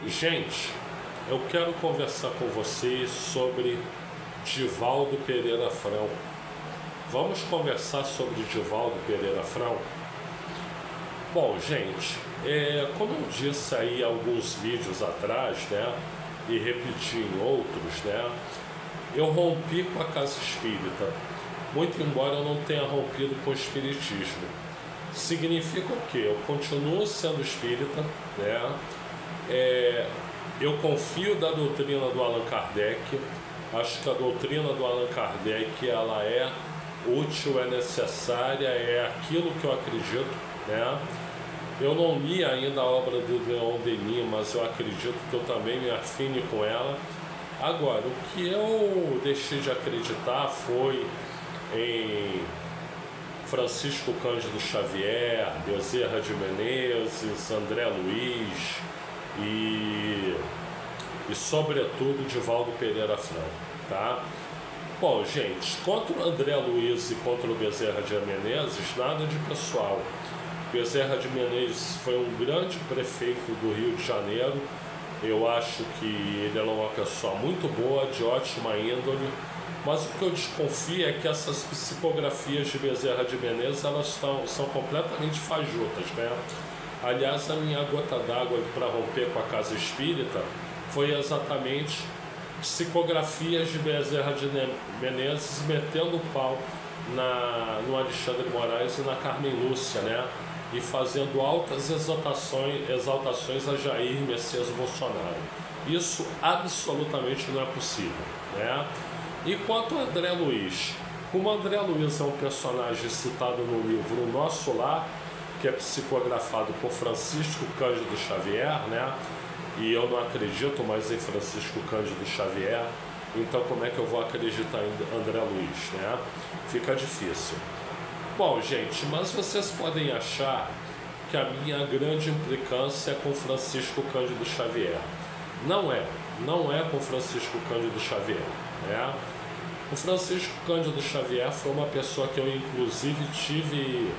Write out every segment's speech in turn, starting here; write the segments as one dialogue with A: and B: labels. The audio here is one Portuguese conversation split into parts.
A: Gente, eu quero conversar com vocês sobre Divaldo Pereira Franco. Vamos conversar sobre Divaldo Pereira Franco? Bom, gente, como eu disse aí alguns vídeos atrás, né, e repeti em outros, né, eu rompi com a casa espírita, muito embora eu não tenha rompido com o espiritismo. Significa o quê? Eu continuo sendo espírita, né? Eu confio da doutrina do Allan Kardec. Acho que a doutrina do Allan Kardec ela é útil, é necessária, é aquilo que eu acredito, né? Eu não li ainda a obra do Leon Denis, mas eu acredito que eu também me afine com ela. Agora, o que eu deixei de acreditar foi em Francisco Cândido Xavier, Bezerra de Menezes, André Luiz e sobretudo Divaldo Pereira Franco, tá? Bom, gente, contra o André Luiz e contra o Bezerra de Menezes, nada de pessoal. Bezerra de Menezes foi um grande prefeito do Rio de Janeiro. Eu acho que ele era uma pessoa muito boa, de ótima índole, mas o que eu desconfio é que essas psicografias de Bezerra de Menezes elas são completamente fajutas, né? Aliás, a minha gota d'água para romper com a casa espírita foi exatamente psicografias de Bezerra de Menezes metendo o pau no Alexandre Moraes e na Carmen Lúcia, né? E fazendo altas exaltações a Jair Messias Bolsonaro. Isso absolutamente não é possível, né? E quanto a André Luiz, como André Luiz é um personagem citado no livro O Nosso Lar, que é psicografado por Francisco Cândido Xavier, né? E eu não acredito mais em Francisco Cândido Xavier, então como é que eu vou acreditar em André Luiz, né? Fica difícil. Bom, gente, mas vocês podem achar que a minha grande implicância é com Francisco Cândido Xavier. Não é com Francisco Cândido Xavier, né? O Francisco Cândido Xavier foi uma pessoa que eu inclusive tive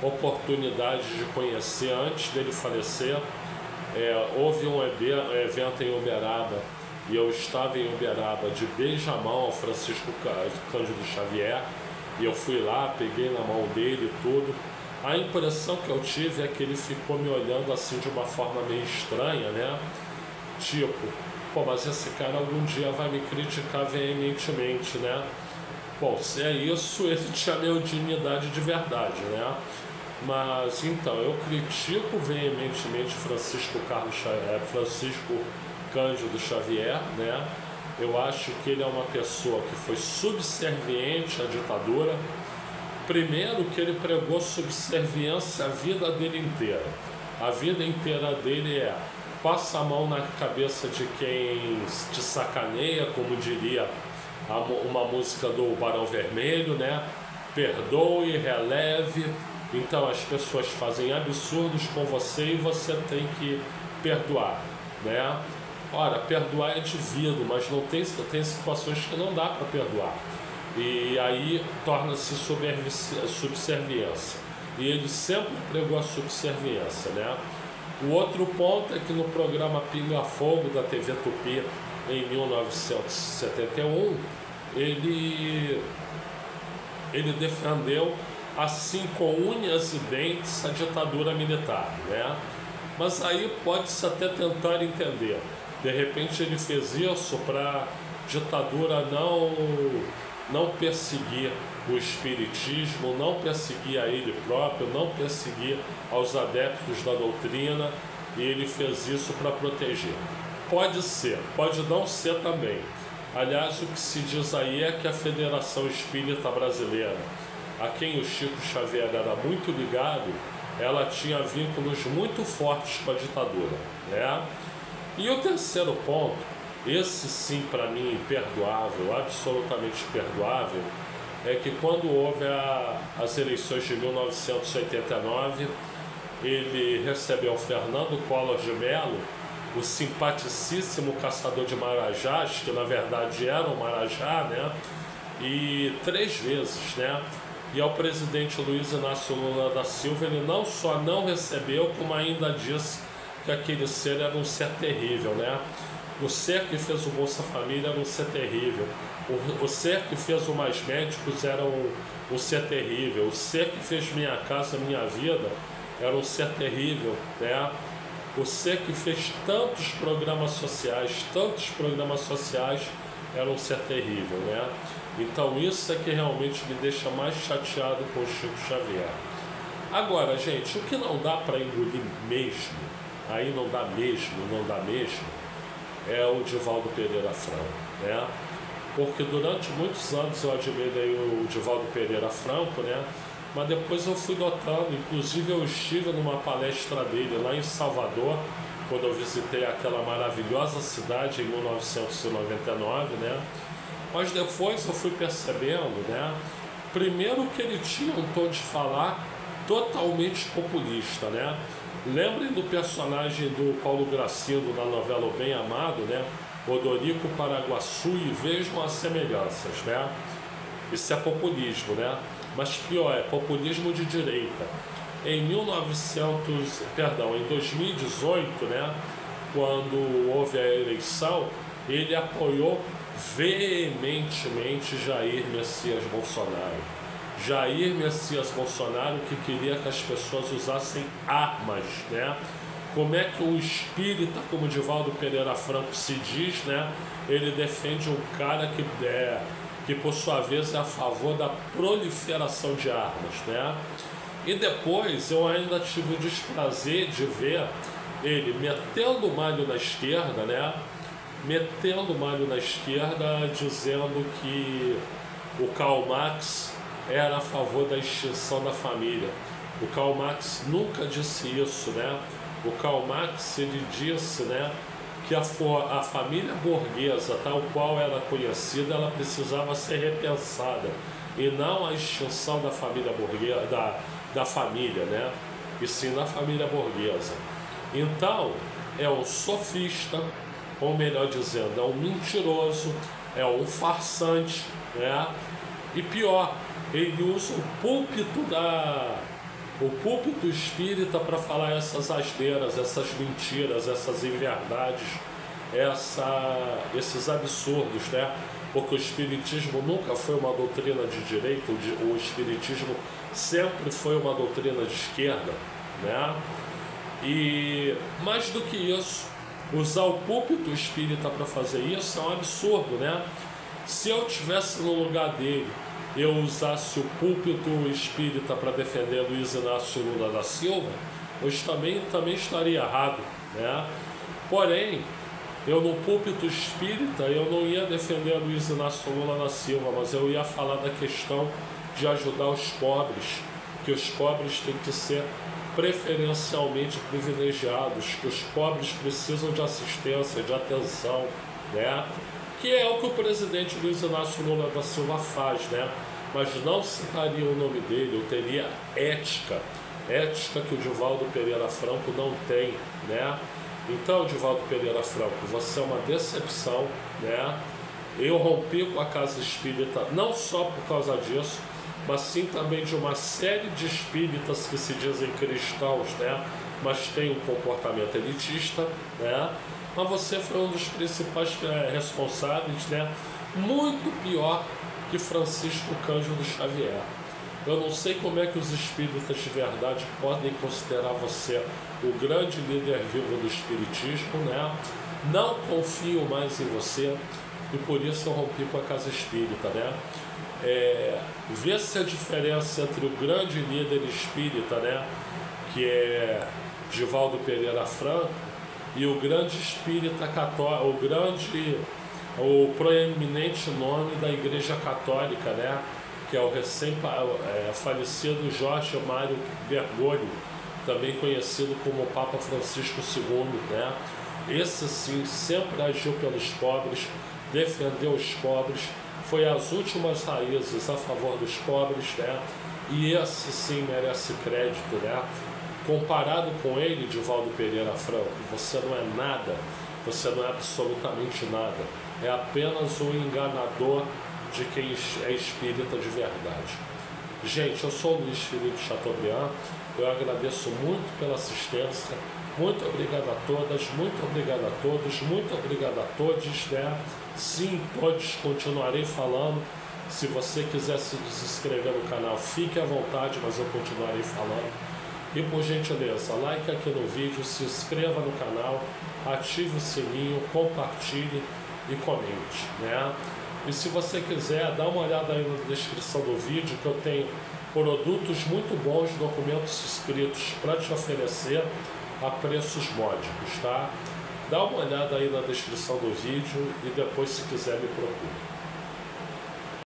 A: oportunidade de conhecer antes dele falecer. Houve um evento em Uberaba e eu estava em Uberaba de beijamão ao Francisco Cândido Xavier e eu fui lá, peguei na mão dele e tudo. A impressão que eu tive é que ele ficou me olhando assim de uma forma meio estranha, né? Tipo, pô, mas esse cara algum dia vai me criticar veementemente, né? Bom, se é isso, ele tinha minha dignidade de verdade, né? Mas então, eu critico veementemente Francisco Cândido Xavier, né? Eu acho que ele é uma pessoa que foi subserviente à ditadura. Primeiro que ele pregou subserviência a vida dele inteira. A vida inteira dele passa a mão na cabeça de quem te sacaneia, como diria uma música do Barão Vermelho, né? Perdoe, releve. Então as pessoas fazem absurdos com você e você tem que perdoar, né? Ora, perdoar é devido, mas tem situações que não dá para perdoar. E aí torna-se subserviência. E ele sempre pregou a subserviência, né? O outro ponto é que no programa Pinga Fogo da TV Tupi, em 1971, ele defendeu, assim com unhas e dentes, a ditadura militar, né? Mas aí pode-se até tentar entender. De repente ele fez isso para a ditadura não perseguir o espiritismo, não perseguir a ele próprio, não perseguir aos adeptos da doutrina, e ele fez isso para proteger. Pode ser, pode não ser também. Aliás, o que se diz aí é que a Federação Espírita Brasileira, a quem o Chico Xavier era muito ligado, ela tinha vínculos muito fortes com a ditadura, né? E o terceiro ponto, esse sim para mim imperdoável, absolutamente imperdoável, é que quando houve as eleições de 1989, ele recebeu Fernando Collor de Mello, o simpaticíssimo caçador de marajás, que na verdade era um marajá, né? E 3 vezes, né? E ao presidente Luiz Inácio Lula da Silva, ele não só não recebeu, como ainda disse que aquele ser era um ser terrível, né? O ser que fez o Bolsa Família era um ser terrível. O ser que fez o Mais Médicos era um ser terrível. O ser que fez Minha Casa Minha Vida era um ser terrível, né? O ser que fez tantos programas sociais era um ser terrível, né? Então isso é que realmente me deixa mais chateado com o Chico Xavier. Agora, gente, o que não dá para engolir mesmo, aí não dá mesmo, é o Divaldo Pereira Franco, né? Porque durante muitos anos eu admirei o Divaldo Pereira Franco, né? Mas depois eu fui notando, inclusive eu estive numa palestra dele lá em Salvador, quando eu visitei aquela maravilhosa cidade em 1999, né? Mas depois eu fui percebendo, né? Primeiro que ele tinha um tom de falar totalmente populista, né? Lembrem do personagem do Paulo Gracindo na novela O Bem Amado, né? Odorico Paraguaçu, e vejam as semelhanças, né? Isso é populismo, né? Mas pior, é populismo de direita. Em 2018, né? Quando houve a eleição, ele apoiou veementemente Jair Messias Bolsonaro. Jair Messias Bolsonaro, que queria que as pessoas usassem armas, né? Como é que um espírita como Divaldo Pereira Franco se diz, né? Ele defende um cara que por sua vez é a favor da proliferação de armas, né? E depois eu ainda tive o desprazer de ver ele metendo malho na esquerda, né? Metendo malho na esquerda, dizendo que o Karl Marx era a favor da extinção da família. O Karl Marx nunca disse isso, né? O Karl Marx, ele disse, né, que a família burguesa, tal qual era conhecida, ela precisava ser repensada, e não a extinção da família burguesa, da família, né? E sim da família burguesa. Então, é um sofista, ou melhor dizendo, é um mentiroso, é um farsante, né? E pior, ele usa o púlpito espírita para falar essas asneiras, essas mentiras, essas inverdades, esses absurdos, né? Porque o espiritismo nunca foi uma doutrina de direita, o espiritismo sempre foi uma doutrina de esquerda, né? E mais do que isso, usar o púlpito espírita para fazer isso é um absurdo, né? Se eu estivesse no lugar dele, eu usasse o púlpito espírita para defender Luiz Inácio Lula da Silva, eu também estaria errado, né? Porém, eu no púlpito espírita, eu não ia defender Luiz Inácio Lula da Silva, mas eu ia falar da questão de ajudar os pobres, que os pobres têm que ser preferencialmente privilegiados, que os pobres precisam de assistência, de atenção, né? Que é o que o presidente Luiz Inácio Lula da Silva faz, né? Mas não citaria o nome dele, eu teria ética que o Divaldo Pereira Franco não tem, né? Então, Divaldo Pereira Franco, você é uma decepção, né? Eu rompi com a Casa Espírita não só por causa disso, mas sim também de uma série de espíritas que se dizem cristãos, né? Mas tem um comportamento elitista, né? Mas você foi um dos principais responsáveis, né? Muito pior que Francisco Cândido Xavier. Eu não sei como é que os espíritas de verdade podem considerar você o grande líder vivo do espiritismo, né? Não confio mais em você e por isso eu rompi com a Casa Espírita, né? Vê-se a diferença entre o grande líder espírita, né? Que é Divaldo Pereira Franco, e o grande espírita católico, o proeminente nome da Igreja Católica, né? Que é o falecido Jorge Mário Bergoglio, também conhecido como Papa Francisco II, né? Esse sim sempre agiu pelos pobres, defendeu os pobres, foi as últimas raízes a favor dos pobres, né? E esse sim merece crédito, né? Comparado com ele, Divaldo Pereira Franco, você não é nada, você não é absolutamente nada. É apenas um enganador de quem é espírita de verdade. Gente, eu sou o Luiz Felipe Chateaubriand, eu agradeço muito pela assistência, muito obrigado a todas, muito obrigado a todos, muito obrigado a todos, né? Sim, todos, continuarei falando. Se você quiser se inscrever no canal, fique à vontade, mas eu continuarei falando. E por gentileza, like aqui no vídeo, se inscreva no canal, ative o sininho, compartilhe e comente, né? E se você quiser, dá uma olhada aí na descrição do vídeo, que eu tenho produtos muito bons, documentos escritos para te oferecer a preços módicos, tá? Dá uma olhada aí na descrição do vídeo e depois, se quiser, me procure.